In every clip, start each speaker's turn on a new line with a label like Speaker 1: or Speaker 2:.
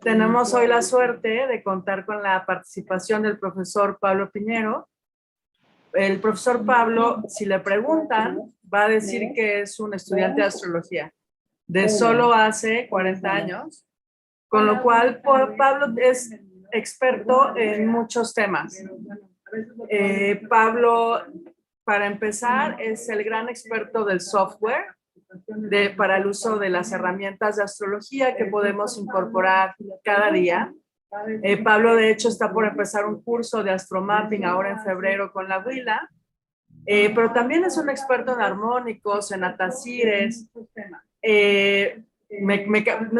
Speaker 1: Tenemos hoy la suerte de contar con la participación del profesor Pablo Piñero. El profesor Pablo, si le preguntan, va a decir que es un estudiante de astrología de solo hace 40 años, con lo cual Pablo es experto en muchos temas. Pablo, para empezar, es el gran experto del software para el uso de las herramientas de astrología que podemos incorporar cada día. Pablo, de hecho, está por empezar un curso de astromapping ahora en febrero con la Huila, pero también es un experto en armónicos, en atacires.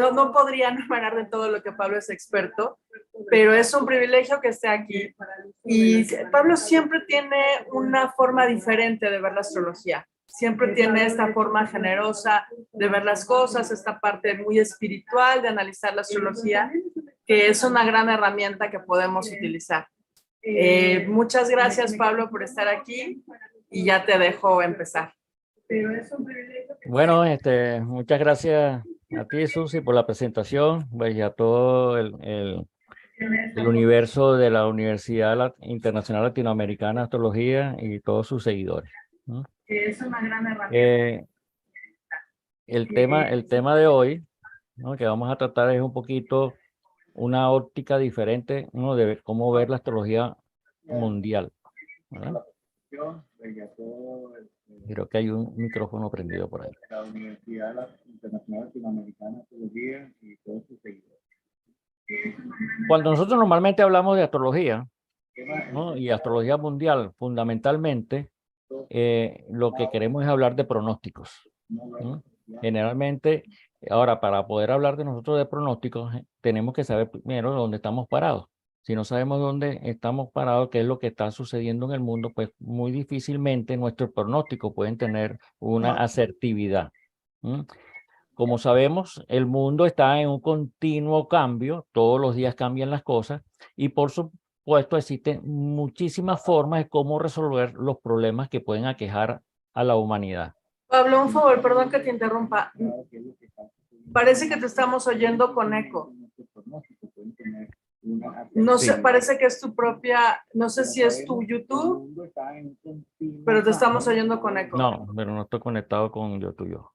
Speaker 1: No podría enumerar de todo lo que Pablo es experto, pero es un privilegio que esté aquí. Y Pablo siempre tiene una forma diferente de ver la astrología. Siempre tiene esta forma generosa de ver las cosas, esta parte muy espiritual de analizar la astrología, que es una gran herramienta que podemos utilizar. Muchas gracias, Pablo, por estar aquí y ya te dejo empezar.
Speaker 2: Bueno, muchas gracias a ti, Susi, por la presentación, pues, y a todo el universo de la Universidad Internacional Latinoamericana de Astrología y todos sus seguidores, ¿no?
Speaker 1: Es una gran herramienta.
Speaker 2: El tema de hoy, ¿no?, que vamos a tratar es un poquito una óptica diferente, ¿no?, de cómo ver la astrología mundial, ¿verdad? Creo que hay un micrófono prendido por ahí.
Speaker 3: La Universidad Internacional Latinoamericana de Astrología y todos sus seguidores.
Speaker 2: Cuando nosotros normalmente hablamos de astrología, ¿no?, y astrología mundial, fundamentalmente, lo que queremos es hablar de pronósticos, ¿no? Generalmente, ahora, para poder hablar de nosotros de pronósticos, tenemos que saber primero dónde estamos parados. Si no sabemos dónde estamos parados, qué es lo que está sucediendo en el mundo, pues muy difícilmente nuestros pronósticos pueden tener una asertividad. Como sabemos, el mundo está en un continuo cambio, todos los días cambian las cosas y por supuesto existen muchísimas formas de cómo resolver los problemas que pueden aquejar a la humanidad.
Speaker 1: Pablo, un favor, perdón que te interrumpa. Parece que te estamos oyendo con eco. No sé,
Speaker 2: Sí.
Speaker 1: parece que es tu propia, no sé si es tu YouTube, pero te estamos oyendo con eco.
Speaker 2: No, pero no estoy conectado con yo tuyo.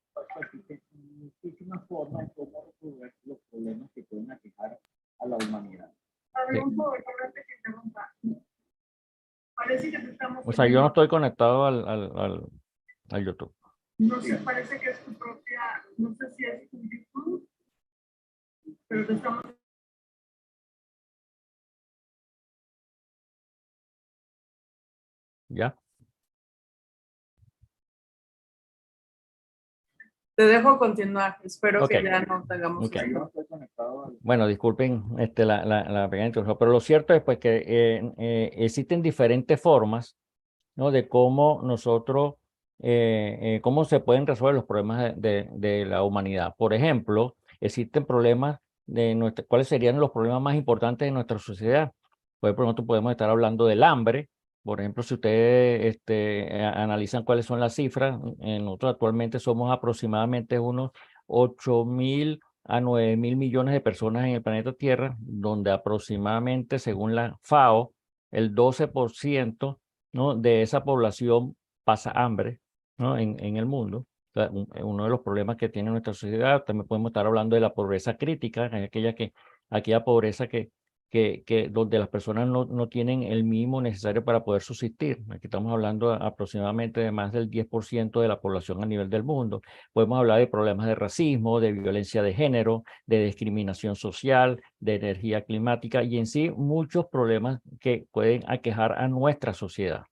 Speaker 3: Muchísimas formas de cómo resolver los problemas que pueden aquejar a la humanidad.
Speaker 1: Pablo, un favor, perdón que te interrumpa. Parece que te estamos oyendo.
Speaker 2: O sea, yo no estoy conectado al YouTube.
Speaker 1: No sé, parece que es tu propia, no sé si es tu YouTube, pero te estamos...
Speaker 2: ¿Ya?
Speaker 1: Te dejo continuar, espero
Speaker 2: Okay.
Speaker 1: que ya no tengamos...
Speaker 2: Okay.
Speaker 3: Yo no estoy conectado al...
Speaker 2: Bueno, disculpen la pequeña introducción, pero lo cierto es pues que existen diferentes formas, ¿no?, de cómo nosotros, cómo se pueden resolver los problemas de la humanidad. Por ejemplo, existen problemas ¿cuáles serían los problemas más importantes de nuestra sociedad? Pues, por ejemplo, podemos estar hablando del hambre. Por ejemplo, si ustedes analizan cuáles son las cifras, nosotros actualmente somos aproximadamente unos 8.000 a 9.000 millones de personas en el planeta Tierra, donde aproximadamente, según la FAO, el 12%, ¿no?, de esa población pasa hambre, ¿no?, en el mundo. O sea, uno de los problemas que tiene nuestra sociedad. También podemos estar hablando de la pobreza crítica, aquella pobreza donde las personas no tienen el mínimo necesario para poder subsistir. Aquí estamos hablando aproximadamente de más del 10% de la población a nivel del mundo. Podemos hablar de problemas de racismo, de violencia de género, de discriminación social, de energía climática y en sí muchos problemas que pueden aquejar a nuestra sociedad.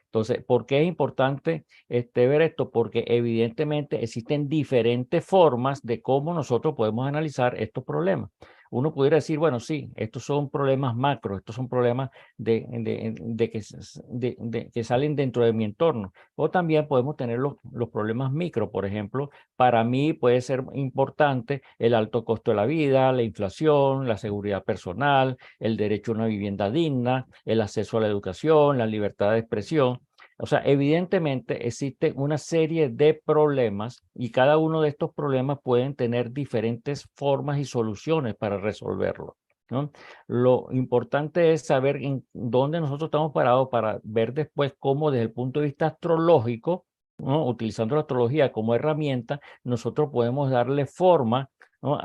Speaker 2: Entonces, ¿por qué es importante ver esto? Porque evidentemente existen diferentes formas de cómo nosotros podemos analizar estos problemas. Uno pudiera decir, bueno, sí, estos son problemas macro, estos son problemas que salen dentro de mi entorno. O también podemos tener los problemas micro. Por ejemplo, para mí puede ser importante el alto costo de la vida, la inflación, la seguridad personal, el derecho a una vivienda digna, el acceso a la educación, la libertad de expresión. O sea, evidentemente existe una serie de problemas y cada uno de estos problemas pueden tener diferentes formas y soluciones para resolverlo, ¿no? Lo importante es saber en dónde nosotros estamos parados para ver después cómo desde el punto de vista astrológico, ¿no? Utilizando la astrología como herramienta, nosotros podemos darle forma, ¿no?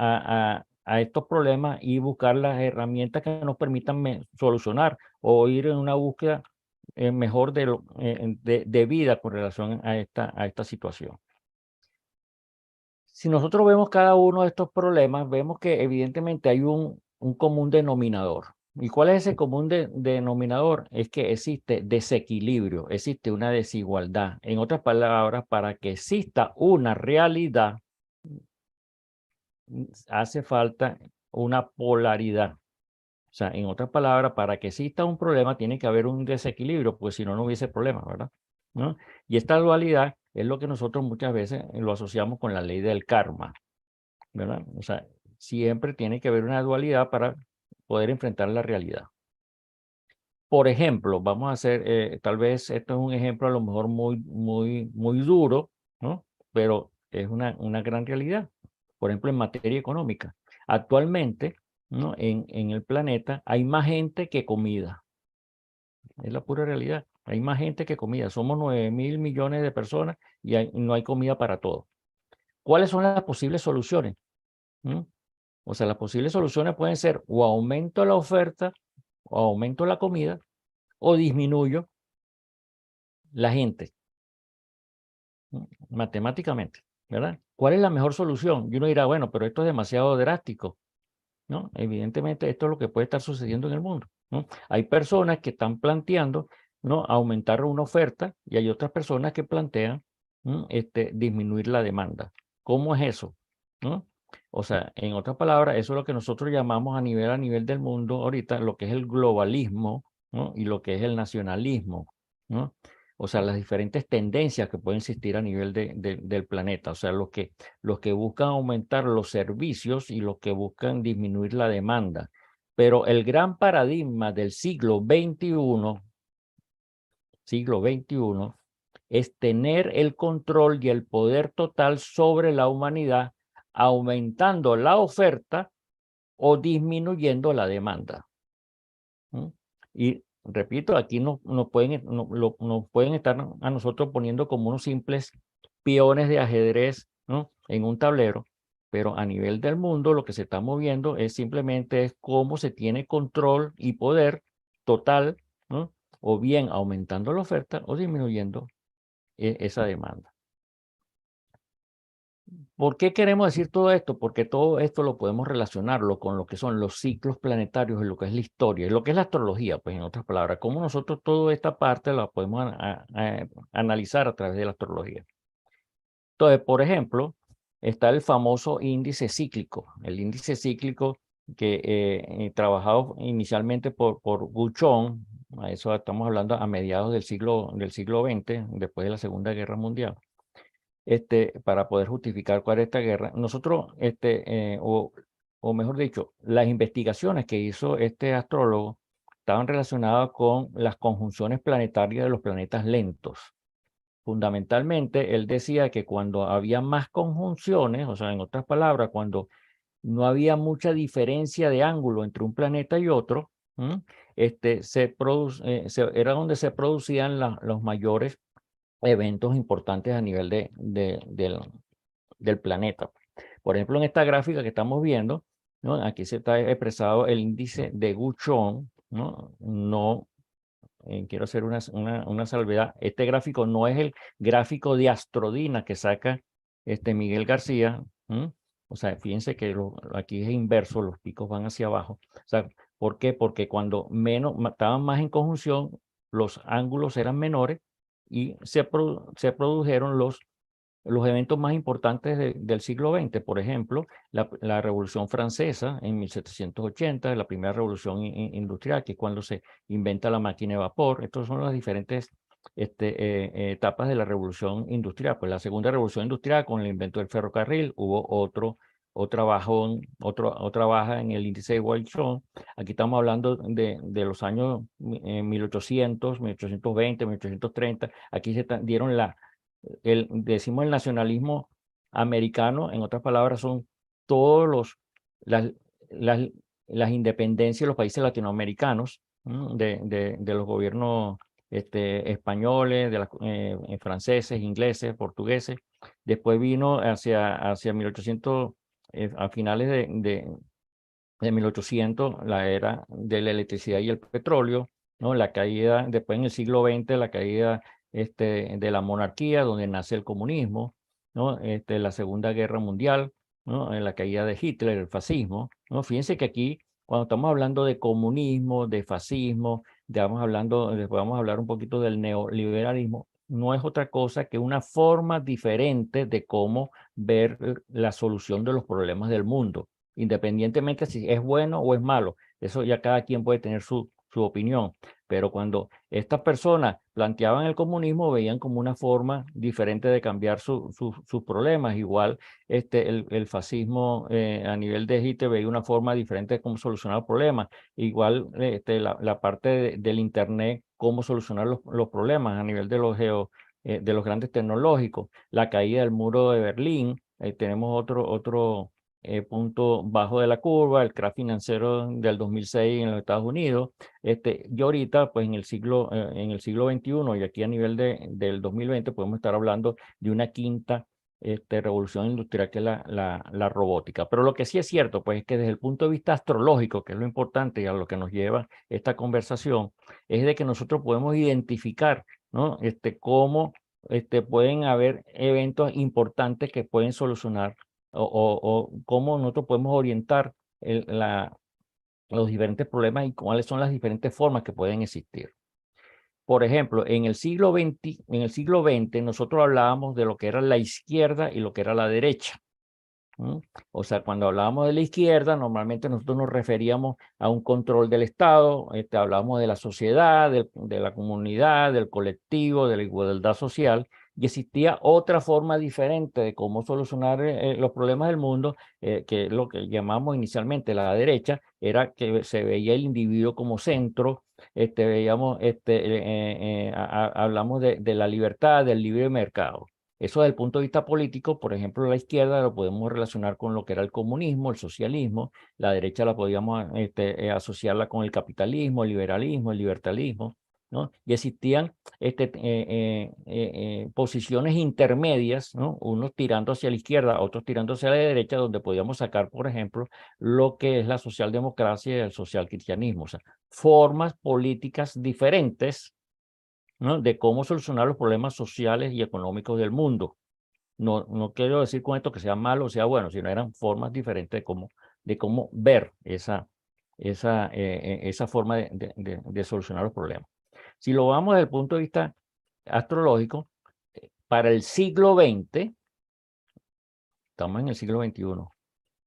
Speaker 2: a estos problemas y buscar las herramientas que nos permitan solucionar o ir en una búsqueda mejor de vida con relación a esta situación. Si nosotros vemos cada uno de estos problemas, vemos que evidentemente hay un común denominador. ¿Y cuál es ese común denominador? Es que existe desequilibrio, existe una desigualdad. En otras palabras, para que exista una realidad, hace falta una polaridad. O sea, en otras palabras, para que exista un problema tiene que haber un desequilibrio, pues si no, no hubiese problema, ¿verdad? ¿No? Y esta dualidad es lo que nosotros muchas veces lo asociamos con la ley del karma, ¿verdad? O sea, siempre tiene que haber una dualidad para poder enfrentar la realidad. Por ejemplo, vamos a hacer, tal vez esto es un ejemplo a lo mejor muy duro, ¿no? Pero es una gran realidad. Por ejemplo, en materia económica. Actualmente, ¿no? En el planeta hay más gente que comida. Es la pura realidad. Hay más gente que comida. Somos 9.000 millones de personas y no hay comida para todos. ¿Cuáles son las posibles soluciones? ¿Mm? O sea, las posibles soluciones pueden ser o aumento la oferta o aumento la comida o disminuyo la gente, matemáticamente, ¿verdad? ¿Cuál es la mejor solución? Y uno dirá, bueno, pero esto es demasiado drástico, ¿no? Evidentemente esto es lo que puede estar sucediendo en el mundo, ¿no? Hay personas que están planteando, ¿no? Aumentar una oferta y hay otras personas que plantean, disminuir la demanda. ¿Cómo es eso? ¿No? O sea, en otras palabras, eso es lo que nosotros llamamos a nivel del mundo ahorita, lo que es el globalismo, ¿no? Y lo que es el nacionalismo, ¿no? O sea, las diferentes tendencias que pueden existir a nivel del planeta. O sea, los que buscan aumentar los servicios y los que buscan disminuir la demanda. Pero el gran paradigma del siglo XXI es tener el control y el poder total sobre la humanidad, aumentando la oferta o disminuyendo la demanda. Y repito, aquí nos pueden estar a nosotros poniendo como unos simples peones de ajedrez, ¿no? En un tablero, pero a nivel del mundo lo que se está moviendo es simplemente cómo se tiene control y poder total, ¿no? O bien aumentando la oferta o disminuyendo esa demanda. ¿Por qué queremos decir todo esto? Porque todo esto lo podemos relacionarlo con lo que son los ciclos planetarios y lo que es la historia, y lo que es la astrología, pues en otras palabras, cómo nosotros toda esta parte la podemos analizar a través de la astrología. Entonces, por ejemplo, está el famoso índice cíclico, el índice cíclico que trabajado inicialmente por Guchon, a eso estamos hablando a mediados del siglo XX, después de la Segunda Guerra Mundial. Para poder justificar cuál es esta guerra. Nosotros, o mejor dicho, las investigaciones que hizo este astrólogo estaban relacionadas con las conjunciones planetarias de los planetas lentos. Fundamentalmente, él decía que cuando había más conjunciones, o sea, en otras palabras, cuando no había mucha diferencia de ángulo entre un planeta y otro, era donde se producían los mayores eventos importantes a nivel del planeta. Por ejemplo, en esta gráfica que estamos viendo, ¿no? Aquí se está expresado el índice de Guchon, ¿no? Quiero hacer una salvedad. Este gráfico no es el gráfico de Astrodina que saca Miguel García. O sea, fíjense que aquí es inverso, los picos van hacia abajo. O sea, ¿por qué? Porque cuando estaban más en conjunción, los ángulos eran menores y se produjeron los eventos más importantes del siglo XX. Por ejemplo, la Revolución Francesa en 1780, la primera revolución industrial, que es cuando se inventa la máquina de vapor. Estas son las diferentes etapas de la Revolución Industrial. Pues la Segunda Revolución Industrial, con el invento del ferrocarril, hubo otra otra baja en el índice de Wilson. Aquí estamos hablando de los años 1800, 1820, 1830. Aquí se dieron decimos el nacionalismo americano, en otras palabras, son todos las, las, las independencias de los países latinoamericanos, de los gobiernos españoles, franceses, ingleses, portugueses. Después vino hacia 1800, a finales de 1800, la era de la electricidad y el petróleo, ¿no? La caída, después en el siglo XX, la caída de la monarquía, donde nace el comunismo, ¿no? La Segunda Guerra Mundial, ¿no? En la caída de Hitler, el fascismo, ¿no? Fíjense que aquí, cuando estamos hablando de comunismo, de fascismo, después vamos a hablar un poquito del neoliberalismo, no es otra cosa que una forma diferente de cómo ver la solución de los problemas del mundo, independientemente si es bueno o es malo. Eso ya cada quien puede tener su opinión. Pero cuando estas personas planteaban el comunismo, veían como una forma diferente de cambiar sus problemas. Igual el fascismo a nivel de Hitler veía una forma diferente de cómo solucionar los problemas. Igual la parte del Internet, cómo solucionar los problemas a nivel de de los grandes tecnológicos. La caída del muro de Berlín, tenemos otro punto bajo de la curva, el crack financiero del 2006 en los Estados Unidos. Y ahorita, pues en el siglo XXI y aquí a nivel del 2020, podemos estar hablando de una quinta revolución industrial, que es la robótica. Pero lo que sí es cierto, pues es que desde el punto de vista astrológico, que es lo importante y a lo que nos lleva esta conversación, es de que nosotros podemos identificar, ¿no? Cómo pueden haber eventos importantes que pueden solucionar o cómo nosotros podemos orientar los diferentes problemas y cuáles son las diferentes formas que pueden existir. Por ejemplo, en el siglo XX nosotros hablábamos de lo que era la izquierda y lo que era la derecha. O sea, cuando hablábamos de la izquierda, normalmente nosotros nos referíamos a un control del Estado, hablábamos de la sociedad, de la comunidad, del colectivo, de la igualdad social, y existía otra forma diferente de cómo solucionar los problemas del mundo, que es lo que llamamos inicialmente la derecha, era que se veía el individuo como centro. Veíamos, hablamos de la libertad, del libre mercado. Eso desde el punto de vista político, por ejemplo, la izquierda lo podemos relacionar con lo que era el comunismo, el socialismo. La derecha la podíamos asociarla con el capitalismo, el liberalismo, el libertarismo, ¿no? Y existían posiciones intermedias, ¿no? Unos tirando hacia la izquierda, otros tirando hacia la derecha, donde podíamos sacar, por ejemplo, lo que es la socialdemocracia y el socialcristianismo. O sea, formas políticas diferentes, ¿no? De cómo solucionar los problemas sociales y económicos del mundo. No quiero decir con esto que sea malo o sea bueno, sino eran formas diferentes de cómo ver esa forma de solucionar los problemas. Si lo vamos desde el punto de vista astrológico, para el siglo XX, estamos en el siglo XXI,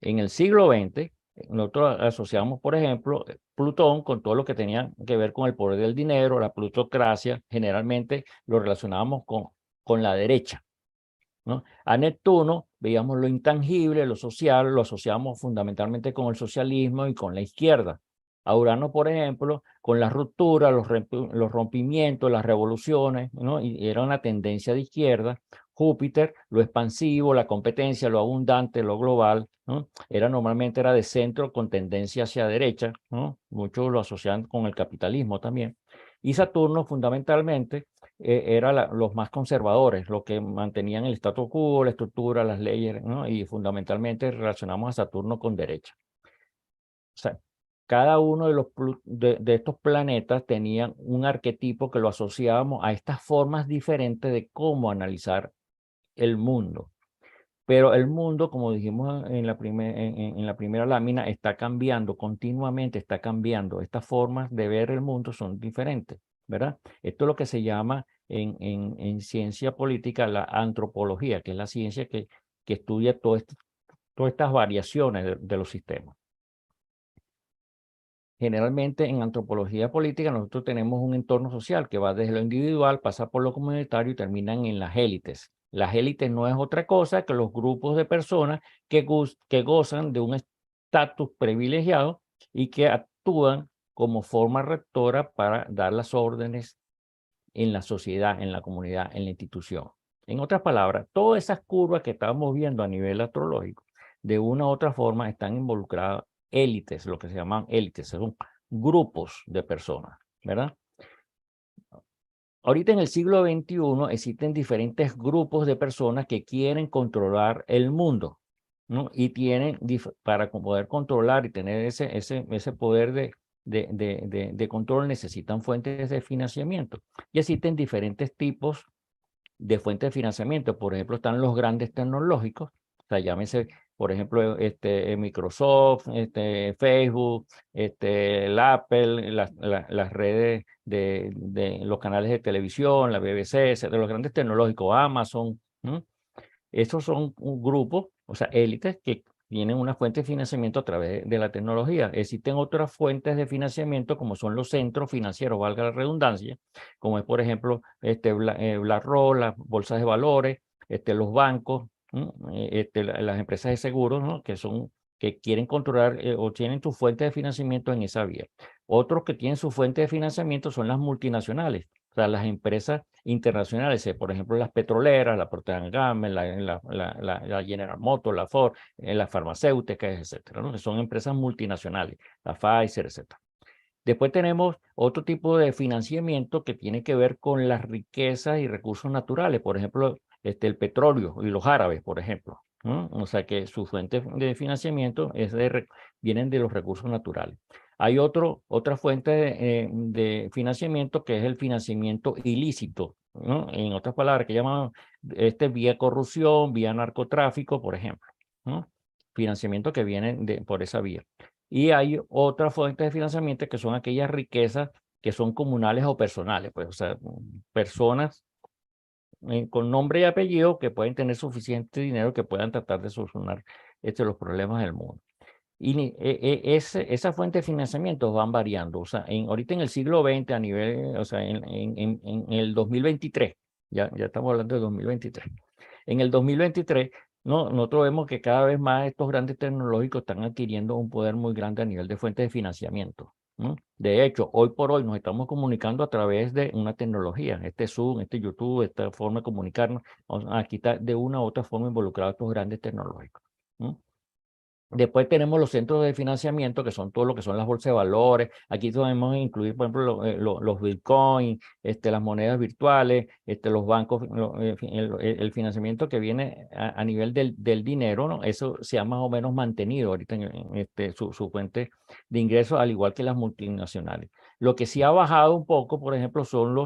Speaker 2: en el siglo XX, nosotros asociamos, por ejemplo, Plutón con todo lo que tenía que ver con el poder del dinero, la plutocracia, generalmente lo relacionábamos con la derecha, ¿no? A Neptuno veíamos lo intangible, lo social, lo asociamos fundamentalmente con el socialismo y con la izquierda. A Urano, por ejemplo, con la ruptura, los rompimientos, las revoluciones, ¿no? Y era una tendencia de izquierda. Júpiter, lo expansivo, la competencia, lo abundante, lo global, ¿no? Normalmente era de centro con tendencia hacia derecha, ¿no? Muchos lo asocian con el capitalismo también. Y Saturno, fundamentalmente, eran los más conservadores, los que mantenían el status quo, la estructura, las leyes, ¿no? Y fundamentalmente relacionamos a Saturno con derecha. O sea, cada uno de estos planetas tenían un arquetipo que lo asociábamos a estas formas diferentes de cómo analizar el mundo. Pero el mundo, como dijimos en la primera lámina, está cambiando continuamente, está cambiando. Estas formas de ver el mundo son diferentes, ¿verdad? Esto es lo que se llama en ciencia política la antropología, que es la ciencia que estudia todas estas variaciones de los sistemas. Generalmente en antropología política nosotros tenemos un entorno social que va desde lo individual, pasa por lo comunitario y terminan en las élites. Las élites no es otra cosa que los grupos de personas que gozan de un estatus privilegiado y que actúan como forma rectora para dar las órdenes en la sociedad, en la comunidad, en la institución. En otras palabras, todas esas curvas que estamos viendo a nivel astrológico, de una u otra forma están involucradas élites, lo que se llaman élites, son grupos de personas, ¿verdad? Ahorita en el siglo XXI existen diferentes grupos de personas que quieren controlar el mundo, ¿no? Y tienen, para poder controlar y tener ese poder de control, necesitan fuentes de financiamiento. Y existen diferentes tipos de fuentes de financiamiento. Por ejemplo, están los grandes tecnológicos, o sea, llámese, por ejemplo, Microsoft, Facebook, el Apple, las redes de los canales de televisión, la BBC, de los grandes tecnológicos, Amazon. Esos son un grupo, o sea, élites que tienen una fuente de financiamiento a través de la tecnología. Existen otras fuentes de financiamiento, como son los centros financieros, valga la redundancia, como es, por ejemplo, BlackRock, las bolsas de valores, los bancos, las empresas de seguros, ¿no? que quieren controlar o tienen su fuente de financiamiento en esa vía. Otros que tienen su fuente de financiamiento son las multinacionales, o sea, las empresas internacionales, por ejemplo, las petroleras, la Procter & Gamble, la General Motors, la Ford, las farmacéuticas, etcétera, ¿no? Que son empresas multinacionales, la Pfizer, etcétera. Después tenemos otro tipo de financiamiento que tiene que ver con las riquezas y recursos naturales, por ejemplo, el petróleo y los árabes, por ejemplo, ¿no? O sea que su fuente de financiamiento vienen de los recursos naturales. Hay otra fuente de financiamiento que es el financiamiento ilícito, ¿no? En otras palabras, que llaman vía corrupción, vía narcotráfico, por ejemplo, ¿no? Financiamiento que viene por esa vía. Y hay otras fuentes de financiamiento que son aquellas riquezas que son comunales o personales, pues, o sea, personas con nombre y apellido que pueden tener suficiente dinero que puedan tratar de solucionar los problemas del mundo. Y esa fuente de financiamiento van variando. O sea, ahorita en el siglo XX, a nivel, o sea, en el 2023, ya estamos hablando de 2023. En el 2023, nosotros vemos que cada vez más estos grandes tecnológicos están adquiriendo un poder muy grande a nivel de fuentes de financiamiento, ¿no? De hecho, hoy por hoy nos estamos comunicando a través de una tecnología, Zoom, YouTube, esta forma de comunicarnos. Aquí está de una u otra forma involucrados estos grandes tecnológicos, ¿no? Después tenemos los centros de financiamiento, que son todo lo que son las bolsas de valores. Aquí podemos incluir, por ejemplo, los bitcoins, las monedas virtuales, los bancos, el financiamiento que viene a nivel del dinero, ¿no? Eso se ha más o menos mantenido ahorita su fuente de ingresos, al igual que las multinacionales. Lo que sí ha bajado un poco, por ejemplo, son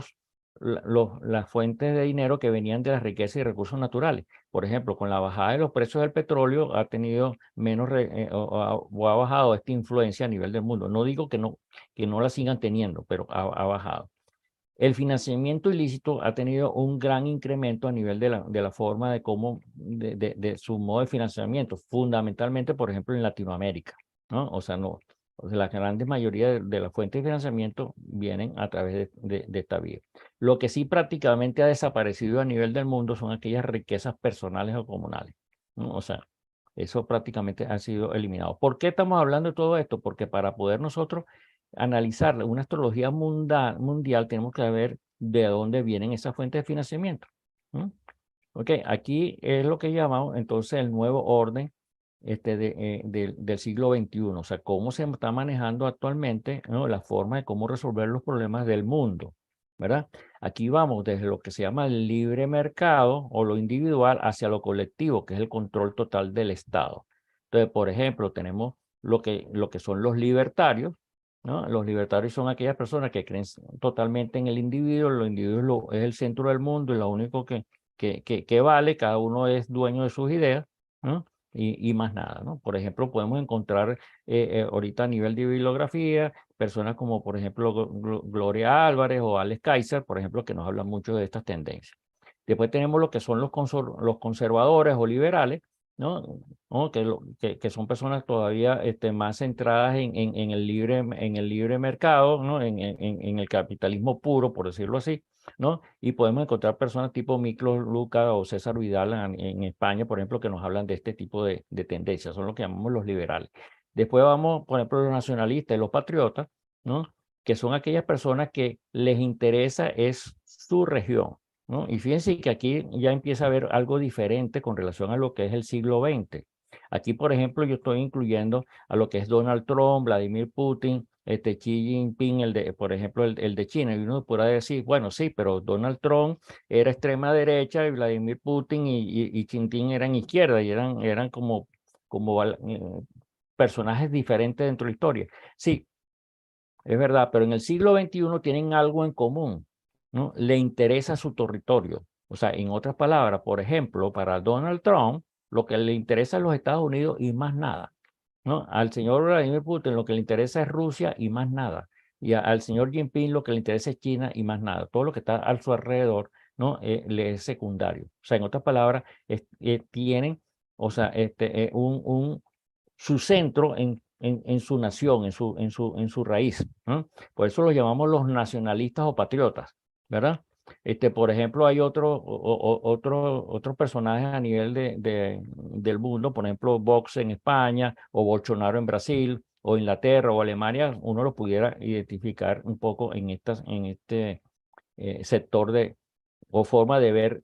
Speaker 2: las fuentes de dinero que venían de las riquezas y recursos naturales. Por ejemplo, con la bajada de los precios del petróleo ha tenido menos o ha bajado esta influencia a nivel del mundo. No digo que no la sigan teniendo, pero ha bajado. El financiamiento ilícito ha tenido un gran incremento a nivel de la forma de cómo, de su modo de financiamiento, fundamentalmente, por ejemplo, en Latinoamérica, ¿no? O sea, la gran mayoría de las fuentes de financiamiento vienen a través de esta vía. Lo que sí prácticamente ha desaparecido a nivel del mundo son aquellas riquezas personales o comunales, ¿no? O sea, eso prácticamente ha sido eliminado. ¿Por qué estamos hablando de todo esto? Porque para poder nosotros analizar una astrología mundial, tenemos que ver de dónde vienen esas fuentes de financiamiento. Ok, aquí es lo que llamamos entonces el nuevo orden del siglo XXI, o sea, cómo se está manejando actualmente, ¿no? La forma de cómo resolver los problemas del mundo, ¿verdad? Aquí vamos desde lo que se llama el libre mercado o lo individual hacia lo colectivo, que es el control total del Estado. Entonces, por ejemplo, tenemos lo que son los libertarios, ¿no? Los libertarios son aquellas personas que creen totalmente en el individuo, los individuos es el centro del mundo y lo único que vale, cada uno es dueño de sus ideas, ¿no? Y más nada, ¿no? Por ejemplo, podemos encontrar ahorita a nivel de bibliografía personas como, por ejemplo, Gloria Álvarez o Alex Kaiser, por ejemplo, que nos hablan mucho de estas tendencias. Después tenemos lo que son los conservadores o liberales, ¿no? ¿No? Que son personas todavía más centradas en el libre mercado, ¿no? En el capitalismo puro, por decirlo así, ¿no? Y podemos encontrar personas tipo Miklos Luca o César Vidal en España, por ejemplo, que nos hablan de este tipo de tendencias, son lo que llamamos los liberales. Después vamos, por ejemplo, los nacionalistas y los patriotas, ¿no? Que son aquellas personas que les interesa es su región, ¿no? Y fíjense que aquí ya empieza a haber algo diferente con relación a lo que es el siglo XX. Aquí, por ejemplo, yo estoy incluyendo a lo que es Donald Trump, Vladimir Putin, Xi Jinping, por ejemplo, el de China. Y uno podrá decir, bueno, sí, pero Donald Trump era extrema derecha y Vladimir Putin y Xi Jinping eran izquierda y eran como personajes diferentes dentro de la historia. Sí, es verdad, pero en el siglo XXI tienen algo en común, ¿no? Le interesa su territorio. O sea, en otras palabras, por ejemplo, para Donald Trump, lo que le interesa es los Estados Unidos y más nada, ¿no? Al señor Vladimir Putin lo que le interesa es Rusia y más nada. Y al señor Jinping lo que le interesa es China y más nada. Todo lo que está a su alrededor, ¿no? Le es secundario. O sea, en otras palabras, tienen, o sea, su centro en su nación, en su raíz, ¿no? Por eso los llamamos los nacionalistas o patriotas, ¿verdad? Por ejemplo, hay otros personajes a nivel del mundo, por ejemplo, Vox en España, o Bolsonaro en Brasil, o Inglaterra, o Alemania, uno lo pudiera identificar un poco en este sector o forma de ver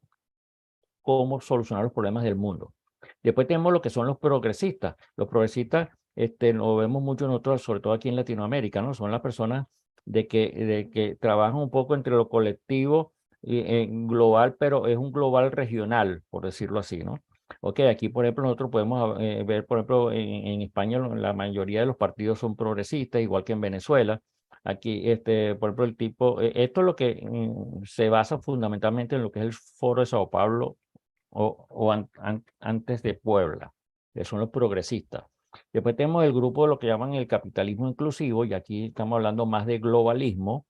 Speaker 2: cómo solucionar los problemas del mundo. Después tenemos lo que son los progresistas. Los progresistas lo vemos mucho nosotros, sobre todo aquí en Latinoamérica, ¿no? Son las personas de que trabajan un poco entre lo colectivo y global, pero es un global regional, por decirlo así, ¿no? Ok, aquí, por ejemplo, nosotros podemos ver, por ejemplo, en España la mayoría de los partidos son progresistas, igual que en Venezuela. Aquí, por ejemplo, esto es lo que se basa fundamentalmente en lo que es el Foro de Sao Paulo antes de Puebla, que son los progresistas. Después tenemos el grupo de lo que llaman el capitalismo inclusivo, y aquí estamos hablando más de globalismo.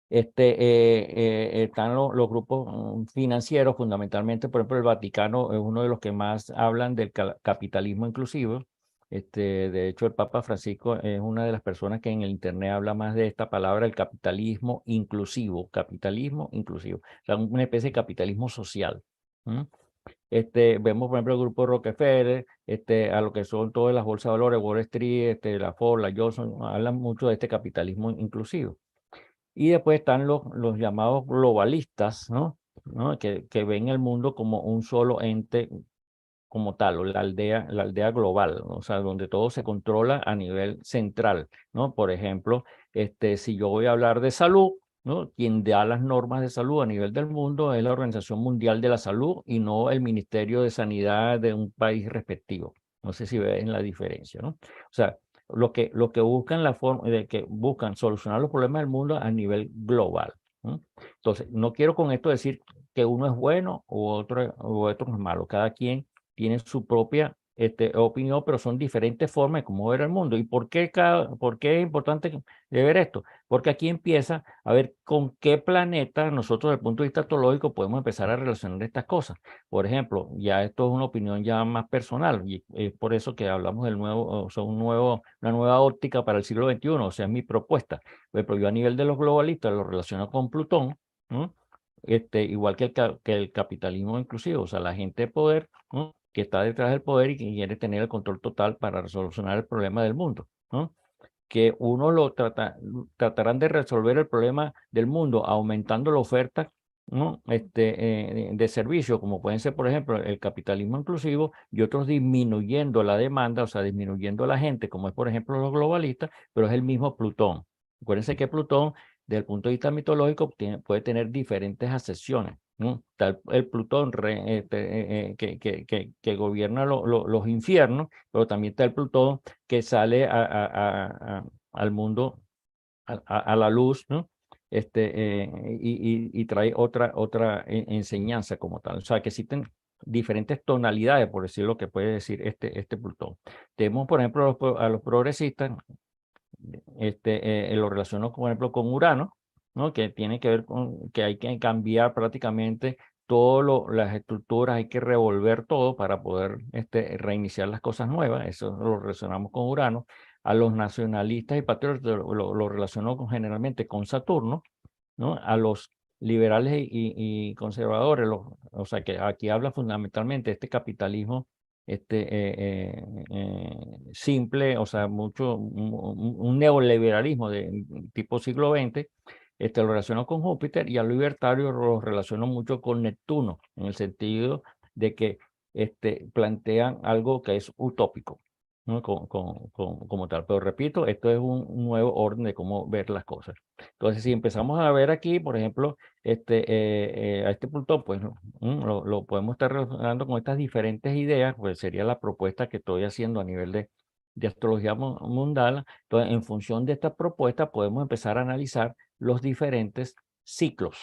Speaker 2: Están los grupos financieros, fundamentalmente, por ejemplo, el Vaticano es uno de los que más hablan del capitalismo inclusivo. De hecho, el Papa Francisco es una de las personas que en el Internet habla más de esta palabra, el capitalismo inclusivo, o sea, una especie de capitalismo social. Vemos, por ejemplo, el grupo Rockefeller, a lo que son todas las bolsas de valores, Wall Street, la Ford, la Johnson, hablan mucho de este capitalismo inclusivo. Y después están los llamados globalistas, ¿no? Que ven el mundo como un solo ente como tal, o la aldea global, ¿no? O sea, donde todo se controla a nivel central, ¿no? Por ejemplo, si yo voy a hablar de salud, ¿no? Quien da las normas de salud a nivel del mundo es la Organización Mundial de la Salud y no el Ministerio de Sanidad de un país respectivo. No sé si ven la diferencia, ¿no? O sea, lo que buscan la forma de que buscan solucionar los problemas del mundo a nivel global, ¿no? Entonces, no quiero con esto decir que uno es bueno o otro es malo. Cada quien tiene su propia opinión, pero son diferentes formas de cómo ver el mundo. ¿Y por qué es importante de ver esto? Porque aquí empieza a ver con qué planeta nosotros desde el punto de vista astrológico podemos empezar a relacionar estas cosas. Por ejemplo, ya esto es una opinión ya más personal y es por eso que hablamos del nuevo, o sea, una nueva óptica para el siglo XXI, o sea, es mi propuesta. Pero yo a nivel de los globalistas lo relaciono con Plutón, ¿no? Igual que el capitalismo inclusivo, o sea, la gente de poder, ¿no? Que está detrás del poder y que quiere tener el control total para solucionar el problema del mundo, ¿no? Que uno tratarán de resolver el problema del mundo aumentando la oferta, ¿no? De servicios, como pueden ser, por ejemplo, el capitalismo inclusivo, y otros disminuyendo la demanda, o sea, disminuyendo la gente, como es, por ejemplo, los globalistas, pero es el mismo Plutón. Acuérdense que Plutón, desde el punto de vista mitológico, puede tener diferentes acepciones, ¿no? Está el Plutón que gobierna los infiernos, pero también está el Plutón que sale al mundo, a la luz, ¿no? Y trae otra enseñanza como tal. O sea, que existen diferentes tonalidades, por decir lo que puede decir este Plutón. Tenemos, por ejemplo, a los progresistas, lo relaciono, por ejemplo, con Urano, ¿no? Que tiene que ver con que hay que cambiar prácticamente todas las estructuras, hay que revolver todo para poder reiniciar las cosas nuevas. Eso lo relacionamos con Urano. A los nacionalistas y patriotas lo relacionó generalmente con Saturno, ¿no? A los liberales y conservadores, o sea que aquí habla fundamentalmente este capitalismo simple, o sea, un neoliberalismo de tipo siglo XX, lo relaciono con Júpiter, y a los libertarios lo relaciono mucho con Neptuno, en el sentido de que plantean algo que es utópico, ¿no? Como tal. Pero repito, esto es un nuevo orden de cómo ver las cosas. Entonces, si empezamos a ver aquí, por ejemplo, a este Plutón, pues lo podemos estar relacionando con estas diferentes ideas, pues sería la propuesta que estoy haciendo a nivel de astrología mundana. Entonces, en función de esta propuesta, podemos empezar a analizar los diferentes ciclos,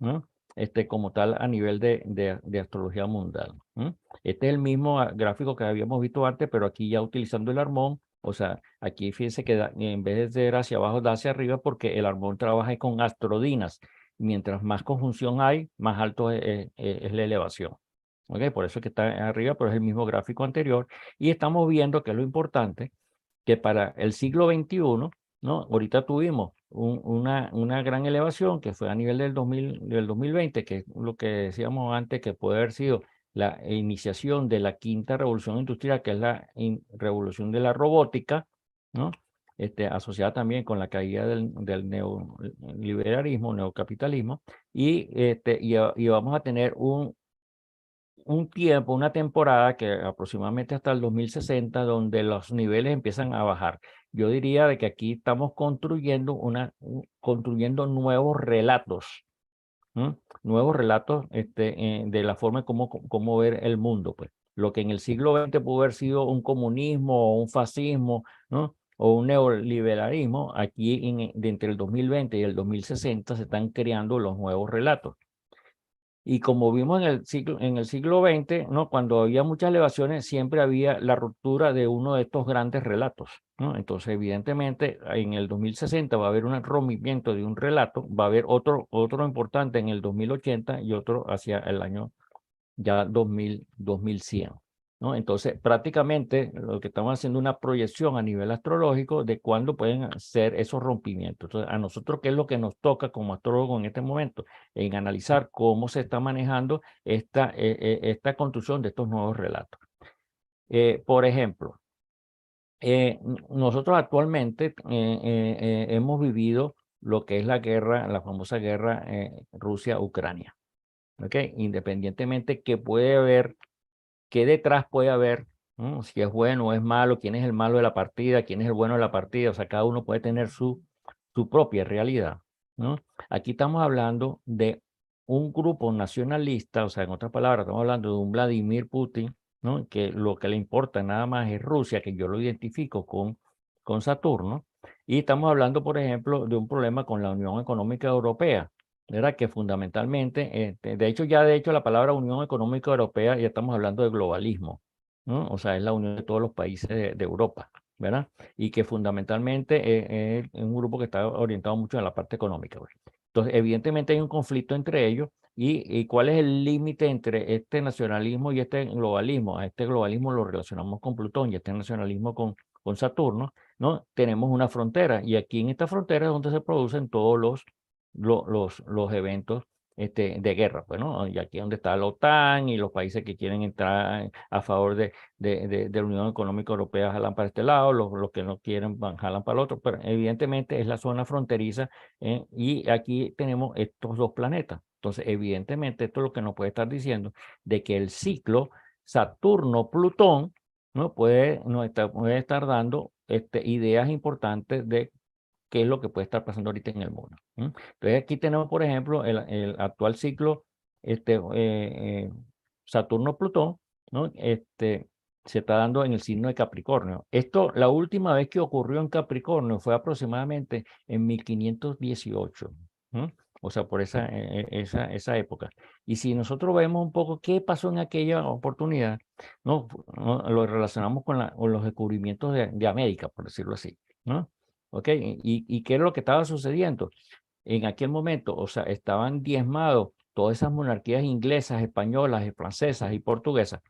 Speaker 2: ¿no? Como tal a nivel de astrología mundana. Este es el mismo gráfico que habíamos visto antes, pero aquí ya utilizando el armón. O sea, aquí fíjense que en vez de ser hacia abajo, da hacia arriba, porque el armón trabaja con astrodinas. Mientras más conjunción hay, más alto es la elevación. ¿Okay? Por eso es que está arriba, pero es el mismo gráfico anterior. Y estamos viendo que es lo importante, que para el siglo XXI, ¿no? Ahorita tuvimos una gran elevación que fue a nivel del 2020, que es lo que decíamos antes, que puede haber sido la iniciación de la quinta revolución industrial, que es la revolución de la robótica, ¿no? Asociada también con la caída del neoliberalismo, neocapitalismo, y vamos a tener un tiempo, una temporada que aproximadamente hasta el 2060, donde los niveles empiezan a bajar. Yo diría de que aquí estamos construyendo nuevos relatos, ¿no? Nuevos relatos de la forma cómo ver el mundo, pues. Lo que en el siglo XX pudo haber sido un comunismo o un fascismo, ¿no? O un neoliberalismo, aquí de entre el 2020 y el 2060 se están creando los nuevos relatos. Y como vimos en el siglo XX, ¿no? Cuando había muchas elevaciones, siempre había la ruptura de uno de estos grandes relatos, ¿no? Entonces, evidentemente, en el 2060 va a haber un rompimiento de un relato, va a haber otro importante en el 2080 y otro hacia el año ya 2100, ¿no? Entonces, prácticamente lo que estamos haciendo es una proyección a nivel astrológico de cuándo pueden ser esos rompimientos. Entonces, a nosotros, ¿qué es lo que nos toca como astrólogos en este momento? En analizar cómo se está manejando esta construcción de estos nuevos relatos. Por ejemplo, nosotros actualmente hemos vivido lo que es la famosa guerra Rusia-Ucrania. ¿Okay? Independientemente que puede haber, qué detrás puede haber, ¿no? Si es bueno o es malo, quién es el malo de la partida, quién es el bueno de la partida, o sea, cada uno puede tener su propia realidad, ¿no? Aquí estamos hablando de un grupo nacionalista, o sea, en otras palabras, estamos hablando de un Vladimir Putin, ¿no? Que lo que le importa nada más es Rusia, que yo lo identifico con Saturno, y estamos hablando, por ejemplo, de un problema con la Unión Económica Europea, ¿verdad? Que fundamentalmente, de hecho la palabra Unión Económica Europea ya estamos hablando de globalismo, ¿no? O sea, es la unión de todos los países de Europa, ¿verdad? Y que fundamentalmente es un grupo que está orientado mucho en la parte económica, ¿verdad? Entonces, evidentemente hay un conflicto entre ellos, y ¿cuál es el límite entre este nacionalismo y este globalismo? A este globalismo lo relacionamos con Plutón y este nacionalismo con Saturno, ¿no? Tenemos una frontera, y aquí en esta frontera es donde se producen todos los eventos de guerra, pues, ¿no? Y aquí es donde está la OTAN y los países que quieren entrar a favor de la Unión Económica Europea jalan para este lado, los que no quieren jalan para el otro, pero evidentemente es la zona fronteriza, y aquí tenemos estos dos planetas. Entonces, evidentemente esto es lo que nos puede estar diciendo de que el ciclo Saturno-Plutón, ¿no? puede estar dando ideas importantes de qué es lo que puede estar pasando ahorita en el mundo. Entonces aquí tenemos, por ejemplo, el actual ciclo Saturno-Plutón, ¿no? Se está dando en el signo de Capricornio. Esto, la última vez que ocurrió en Capricornio fue aproximadamente en 1518. O sea, por esa época. Y si nosotros vemos un poco qué pasó en aquella oportunidad, ¿no? Lo relacionamos con los descubrimientos de América, por decirlo así, ¿no? ¿Ok? ¿Y qué es lo que estaba sucediendo en aquel momento? O sea, estaban diezmados todas esas monarquías inglesas, españolas, francesas y portuguesas,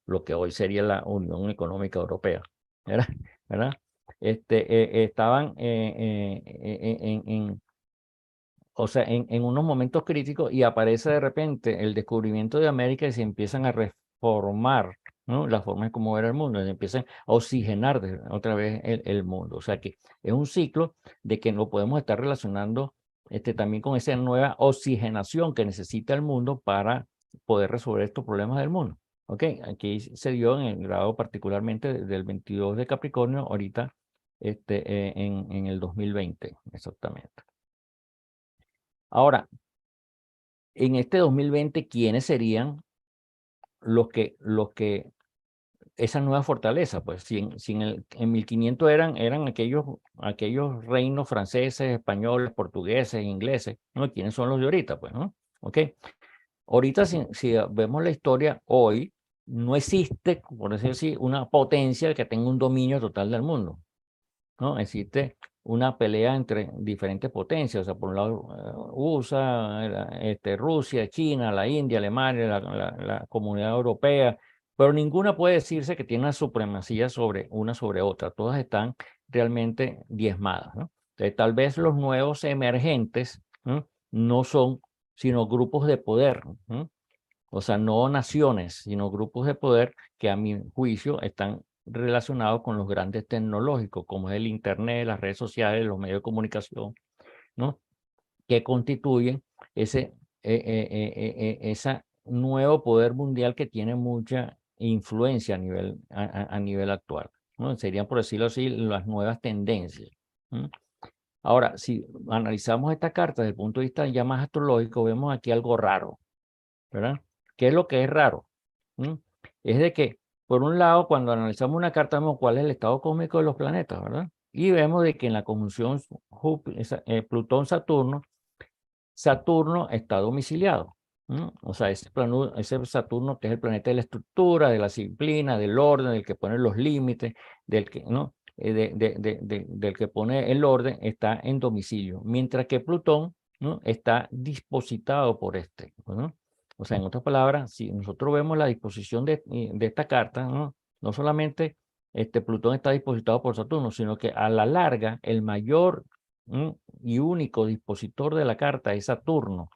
Speaker 2: lo que hoy sería la Unión Económica Europea, ¿verdad? ¿verdad? Estaban o sea, en unos momentos críticos y aparece de repente el descubrimiento de América y se empiezan a reformar, ¿no? La forma en cómo era el mundo, se empiezan a oxigenar otra vez el mundo. O sea que es un ciclo de que lo podemos estar relacionando también con esa nueva oxigenación que necesita el mundo para poder resolver estos problemas del mundo. ¿Ok? Aquí se dio en el grado particularmente del 22 de Capricornio, ahorita en el 2020, exactamente. Ahora, en este 2020, ¿quiénes serían esa nueva fortaleza? Pues si en 1500 eran aquellos reinos franceses, españoles, portugueses, ingleses, ¿no? ¿Quiénes son los de ahorita? Pues, ¿no? ¿Ok? Ahorita, si vemos la historia, hoy no existe, por decir así, una potencia que tenga un dominio total del mundo, ¿no? Existe una pelea entre diferentes potencias, o sea, por un lado USA, Rusia, China, la India, Alemania, la Comunidad Europea, pero ninguna puede decirse que tiene una supremacía sobre otra, todas están realmente diezmadas, ¿no? Entonces, tal vez los nuevos emergentes, ¿no? No son sino grupos de poder, ¿no? O sea, no naciones, sino grupos de poder que a mi juicio están relacionados con los grandes tecnológicos, como es el Internet, las redes sociales, los medios de comunicación, ¿no? Que constituyen ese nuevo poder mundial que tiene mucha influencia a nivel actual, ¿no? Serían, por decirlo así, las nuevas tendencias. ¿No? Ahora, si analizamos esta carta desde el punto de vista ya más astrológico, vemos aquí algo raro, ¿verdad? ¿Qué es lo que es raro? Es de que, por un lado, cuando analizamos una carta, vemos cuál es el estado cósmico de los planetas, ¿verdad? Y vemos de que en la conjunción Plutón-Saturno, Saturno está domiciliado. O sea, ese Saturno que es el planeta de la estructura, de la disciplina, del orden, del que pone los límites, del que, ¿no? Del que pone el orden, está en domicilio, mientras que Plutón, ¿no? Está dispositado por ¿no? O sea, en otras palabras, si nosotros vemos la disposición de esta carta, ¿no? No solamente Plutón está dispositado por Saturno, sino que a la larga el mayor y único dispositor de la carta es Saturno.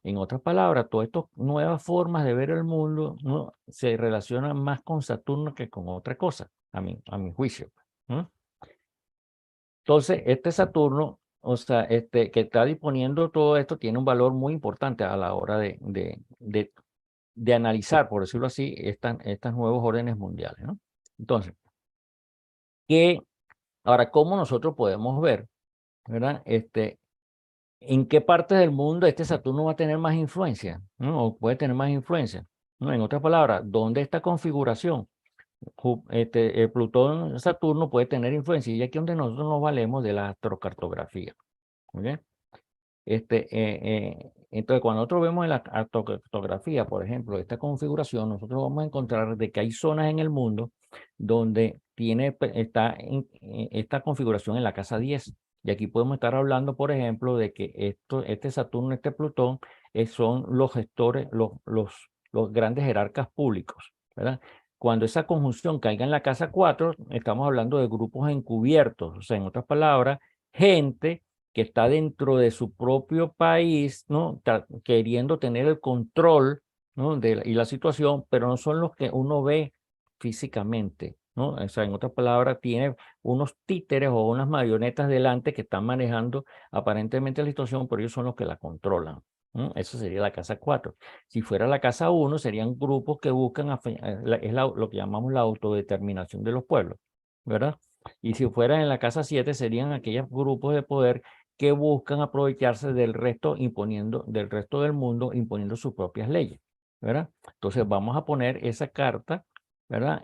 Speaker 2: En otras palabras, todas estas nuevas formas de ver el mundo, ¿no? Se relacionan más con Saturno que con otra cosa, a mi juicio. Entonces, este Saturno, o sea, que está disponiendo todo esto, tiene un valor muy importante a la hora de analizar, por decirlo así, estas nuevos órdenes mundiales, ¿no? Entonces, ahora, ¿cómo nosotros podemos ver, ¿verdad? ¿En qué parte del mundo este Saturno va a tener más influencia? ¿No? O puede tener más influencia. ¿No? En otras palabras, ¿dónde esta configuración? Plutón-Saturno puede tener influencia y aquí es donde nosotros nos valemos de la astrocartografía. ¿Okay? Entonces, cuando nosotros vemos en la cartografía, por ejemplo, esta configuración, nosotros vamos a encontrar de que hay zonas en el mundo donde está esta configuración en la casa 10. Y aquí podemos estar hablando, por ejemplo, de que este Saturno, este Plutón, son los gestores, los grandes jerarcas públicos, ¿verdad? Cuando esa conjunción caiga en la casa 4, estamos hablando de grupos encubiertos, o sea, en otras palabras, gente que está dentro de su propio país, ¿no? Queriendo tener el control, ¿no? Y la situación, pero no son los que uno ve físicamente, ¿no? O sea, en otras palabras, tiene unos títeres o unas marionetas delante que están manejando aparentemente la situación, pero ellos son los que la controlan. Eso sería la casa 4. Si fuera la casa 1, serían grupos que buscan, lo que llamamos la autodeterminación de los pueblos, ¿verdad? Y si fuera en la casa 7, serían aquellos grupos de poder que buscan aprovecharse del resto del mundo imponiendo sus propias leyes, ¿verdad? Entonces vamos a poner esa carta, ¿verdad?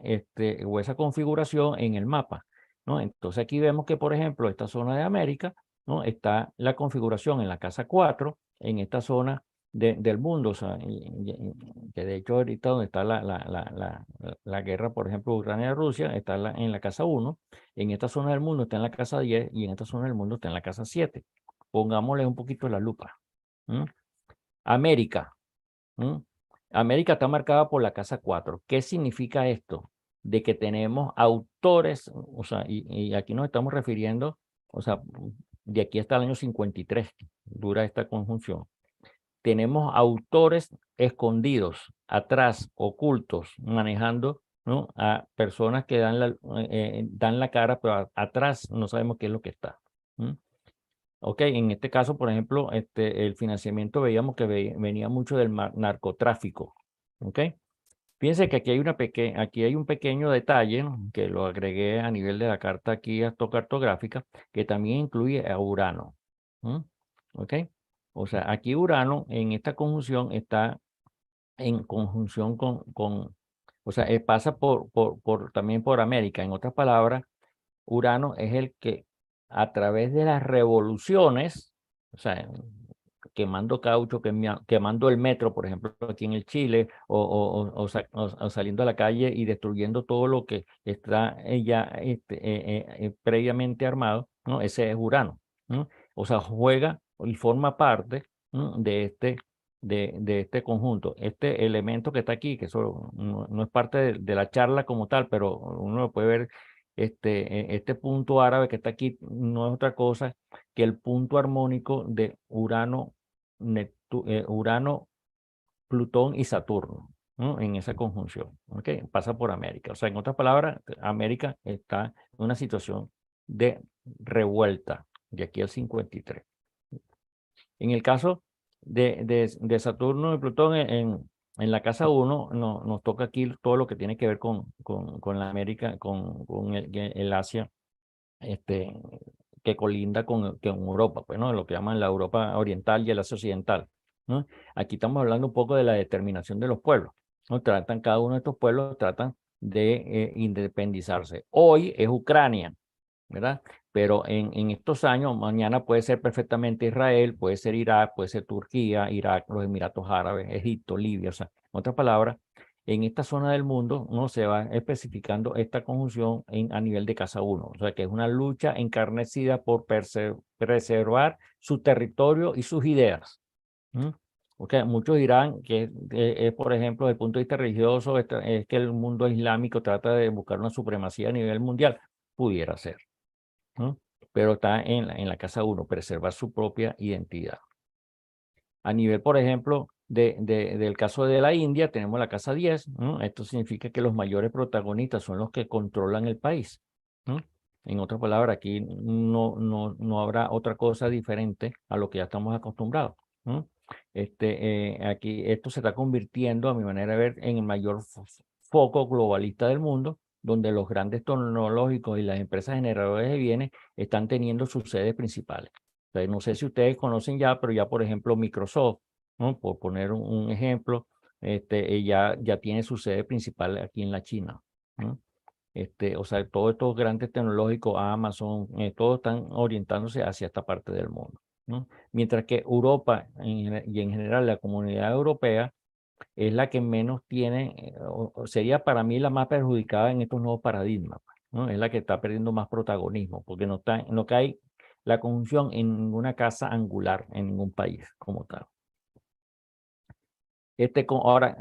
Speaker 2: O esa configuración en el mapa, ¿no? Entonces aquí vemos que, por ejemplo, esta zona de América, ¿no? Está la configuración en la casa 4, en esta zona del mundo, o sea, que de hecho ahorita donde está la guerra, por ejemplo, Ucrania-Rusia, está en la casa 1, en esta zona del mundo está en la casa 10 y en esta zona del mundo está en la casa 7. Pongámosle un poquito la lupa. América. América está marcada por la casa 4. ¿Qué significa esto? De que tenemos autores, o sea, y aquí nos estamos refiriendo, o sea, de aquí hasta el año 53 dura esta conjunción. Tenemos autores escondidos, atrás, ocultos, manejando, ¿no?, a personas que dan la cara, pero atrás no sabemos qué es lo que está. Ok, en este caso, por ejemplo, el financiamiento veíamos que venía mucho del narcotráfico. Ok, fíjense que aquí hay un pequeño detalle, ¿no?, que lo agregué a nivel de la carta aquí cartográfica, que también incluye a Urano. Ok, o sea, aquí Urano en esta conjunción está en conjunción o sea, pasa también por América. En otras palabras, Urano es el que a través de las revoluciones, o sea, quemando caucho, quemando el metro, por ejemplo, aquí en el Chile, o saliendo a la calle y destruyendo todo lo que está ya previamente armado, ¿no? Ese es Urano, ¿no? O sea, juega y forma parte, ¿no?, de este conjunto. Este elemento que está aquí, que eso no es parte de la charla como tal, pero uno lo puede ver. Este punto árabe que está aquí no es otra cosa que el punto armónico de Urano, Plutón y Saturno, ¿no?, en esa conjunción. ¿Okay? Pasa por América. O sea, en otras palabras, América está en una situación de revuelta de aquí al 53. En el caso de Saturno y Plutón en la casa 1, nos toca aquí todo lo que tiene que ver con la América, con el Asia, que colinda con Europa, pues, ¿no?, lo que llaman la Europa oriental y el Asia occidental, ¿no? Aquí estamos hablando un poco de la determinación de los pueblos, ¿no? Cada uno de estos pueblos tratan de independizarse. Hoy es Ucrania, ¿verdad? Pero en estos años, mañana puede ser perfectamente Israel, puede ser Irak, puede ser Turquía, Irak, los Emiratos Árabes, Egipto, Libia. O sea, en otras palabras, en esta zona del mundo no se va especificando esta conjunción a nivel de casa 1. O sea, que es una lucha encarnecida por preservar su territorio y sus ideas. Okay, muchos dirán que es, por ejemplo, desde el punto de vista religioso, es que el mundo islámico trata de buscar una supremacía a nivel mundial. Pudiera ser, ¿no? Pero está en la casa 1, preservar su propia identidad. A nivel, por ejemplo, del caso de la India, tenemos la casa 10, ¿no? Esto significa que los mayores protagonistas son los que controlan el país, ¿no? En otras palabras, aquí no habrá otra cosa diferente a lo que ya estamos acostumbrados, ¿no? Aquí esto se está convirtiendo, a mi manera de ver, en el mayor foco globalista del mundo, donde los grandes tecnológicos y las empresas generadoras de bienes están teniendo sus sedes principales. Entonces, no sé si ustedes conocen ya, pero ya, por ejemplo, Microsoft, ¿no?, por poner un ejemplo, ya tiene su sede principal aquí en la China, ¿no? O sea, todos estos grandes tecnológicos, Amazon, todos están orientándose hacia esta parte del mundo, ¿no? Mientras que Europa y en general la comunidad europea es la que menos tiene, o sería para mí la más perjudicada en estos nuevos paradigmas, ¿no? Es la que está perdiendo más protagonismo, porque no cae la conjunción en ninguna casa angular, en ningún país como tal. Ahora,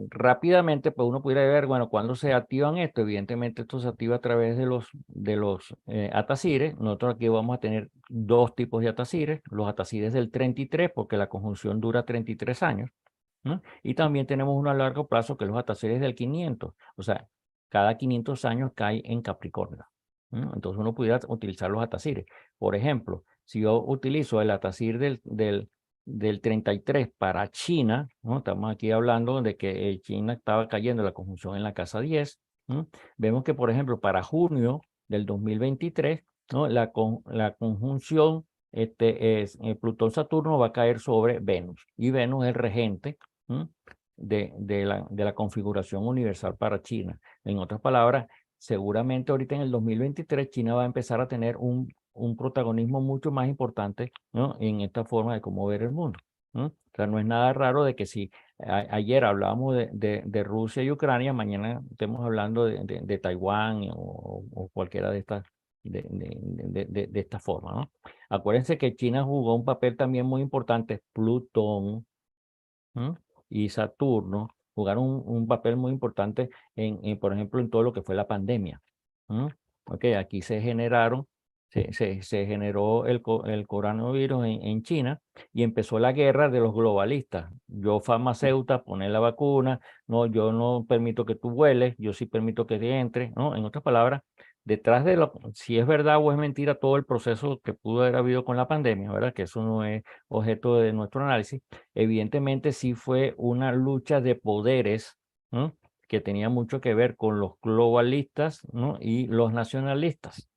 Speaker 2: rápidamente, pues uno pudiera ver, bueno, cuando se activan esto, evidentemente esto se activa a través de los atacires. Nosotros aquí vamos a tener dos tipos de atacires, los atacires del 33, porque la conjunción dura 33 años, ¿no? Y también tenemos uno a largo plazo, que es los atacires del 500, o sea, cada 500 años cae en Capricornio, ¿no? Entonces uno pudiera utilizar los atacires. Por ejemplo, si yo utilizo el atacir del 33 para China, ¿no? Estamos aquí hablando de que China estaba cayendo la conjunción en la casa 10, ¿no? Vemos que, por ejemplo, para junio del 2023, ¿no?, la conjunción Plutón-Saturno va a caer sobre Venus, y Venus es el regente de la configuración universal para China. En otras palabras, seguramente ahorita en el 2023 China va a empezar a tener un protagonismo mucho más importante, ¿no?, en esta forma de cómo ver el mundo, ¿no? O sea, no es nada raro de que si ayer hablábamos de Rusia y Ucrania, mañana estemos hablando de Taiwán o cualquiera de estas de esta forma, ¿no? Acuérdense que China jugó un papel también muy importante, Plutón, ¿m? Y Saturno jugaron un papel muy importante por ejemplo, en todo lo que fue la pandemia. Okay, aquí se generó el coronavirus en China y empezó la guerra de los globalistas. Yo farmacéutica, poner la vacuna, no, yo no permito que tú vueles, yo sí permito que te entre, ¿no? En otras palabras, detrás de si es verdad o es mentira todo el proceso que pudo haber habido con la pandemia, ¿verdad? Que eso no es objeto de nuestro análisis. Evidentemente sí fue una lucha de poderes, ¿no? Que tenía mucho que ver con los globalistas, ¿no? Y los nacionalistas.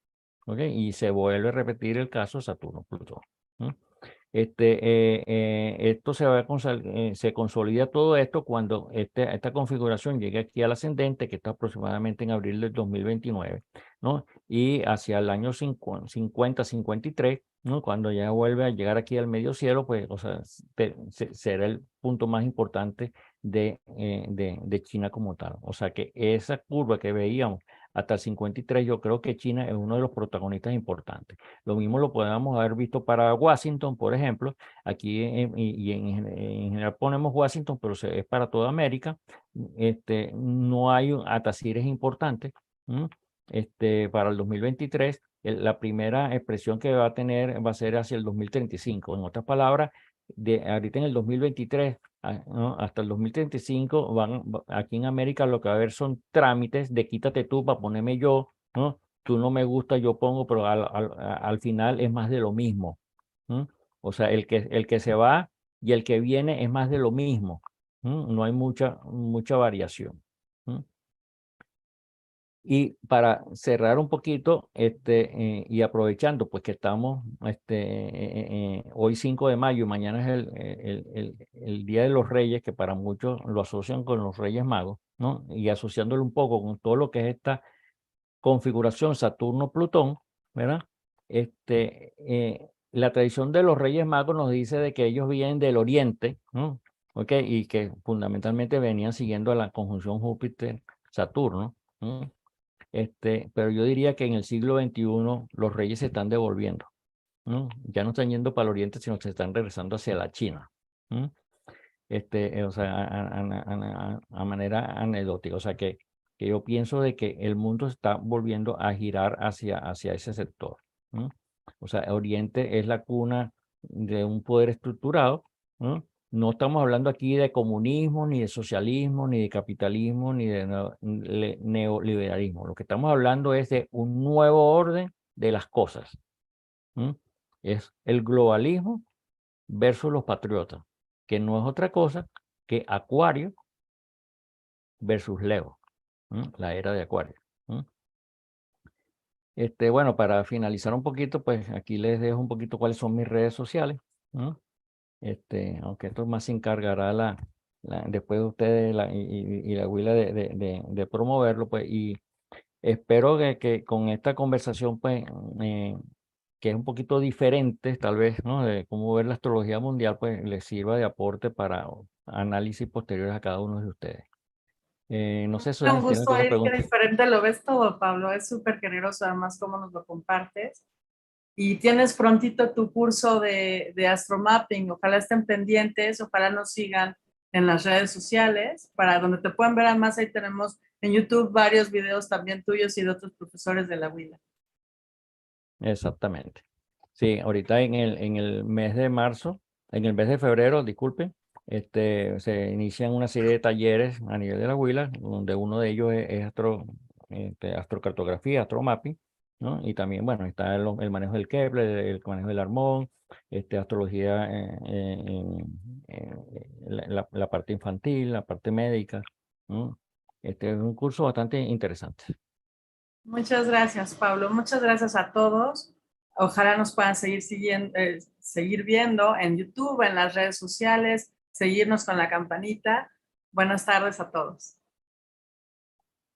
Speaker 2: ¿Okay? Y se vuelve a repetir el caso Saturno-Plutón. Esto se consolida todo esto cuando esta configuración llegue aquí al ascendente, que está aproximadamente en abril del 2029, ¿no? Y hacia el año 50-53, ¿no? Cuando ya vuelve a llegar aquí al medio cielo, pues, o sea, será el punto más importante de China como tal. O sea, que esa curva que veíamos hasta el 53, yo creo que China es uno de los protagonistas importantes. Lo mismo lo podemos haber visto para Washington, por ejemplo. Aquí en general ponemos Washington, pero es para toda América. No hay atacires importantes. Para el 2023, la primera expresión que va a tener va a ser hacia el 2035. En otras palabras, ahorita en el 2023 ¿no? Hasta el 2035 aquí en América lo que va a haber son trámites de quítate tú para ponerme yo, ¿no? Tú no me gusta, yo pongo, pero al final es más de lo mismo. O sea, el que se va y el que viene es más de lo mismo. No hay mucha variación. Y para cerrar un poquito, y aprovechando pues que estamos hoy 5 de mayo, mañana es el Día de los Reyes, que para muchos lo asocian con los Reyes Magos, ¿no? Y asociándolo un poco con todo lo que es esta configuración Saturno-Plutón, ¿verdad? La tradición de los Reyes Magos nos dice de que ellos vienen del Oriente, ¿no? ¿Ok? Y que fundamentalmente venían siguiendo la conjunción Júpiter-Saturno, ¿no? Pero yo diría que en el siglo XXI los reyes se están devolviendo, ¿no? Ya no están yendo para el oriente, sino que se están regresando hacia la China. O sea, a manera anecdótica. O sea, que yo pienso de que el mundo está volviendo a girar hacia ese sector. O sea, Oriente es la cuna de un poder estructurado. No estamos hablando aquí de comunismo, ni de socialismo, ni de capitalismo, ni de neoliberalismo. Lo que estamos hablando es de un nuevo orden de las cosas. Es el globalismo versus los patriotas, que no es otra cosa que Acuario versus Leo, la era de Acuario. Bueno, para finalizar un poquito, pues aquí les dejo un poquito cuáles son mis redes sociales. Aunque esto más se encargará después de ustedes y la Huila de promoverlo, pues, y espero que con esta conversación, pues, que es un poquito diferente, tal vez, ¿no? De cómo ver la astrología mundial, pues, les sirva de aporte para análisis posteriores a cada uno de ustedes. No sé, Susan,
Speaker 1: Un
Speaker 2: si tienes
Speaker 1: gusto
Speaker 2: alguna
Speaker 1: oír qué
Speaker 2: pregunta.
Speaker 1: diferente lo ves todo, Pablo. Es súper generoso además cómo nos lo compartes. Y tienes prontito tu curso de astromapping. Ojalá estén pendientes, ojalá nos sigan en las redes sociales, para donde te puedan ver. Además, ahí tenemos en YouTube varios videos también tuyos y de otros profesores de la UILA.
Speaker 2: Exactamente. Sí, ahorita en el mes de marzo, en el mes de febrero, disculpen, se inician una serie de talleres a nivel de la Huila, donde uno de ellos es astrocartografía, astromapping, ¿no? Y también, bueno, está el manejo del Kepler, el manejo del Armón, astrología, la parte infantil, la parte médica, ¿no? Este es un curso bastante interesante.
Speaker 1: Muchas gracias, Pablo. Muchas gracias a todos. Ojalá nos puedan seguir viendo en YouTube, en las redes sociales, seguirnos con la campanita. Buenas tardes a todos.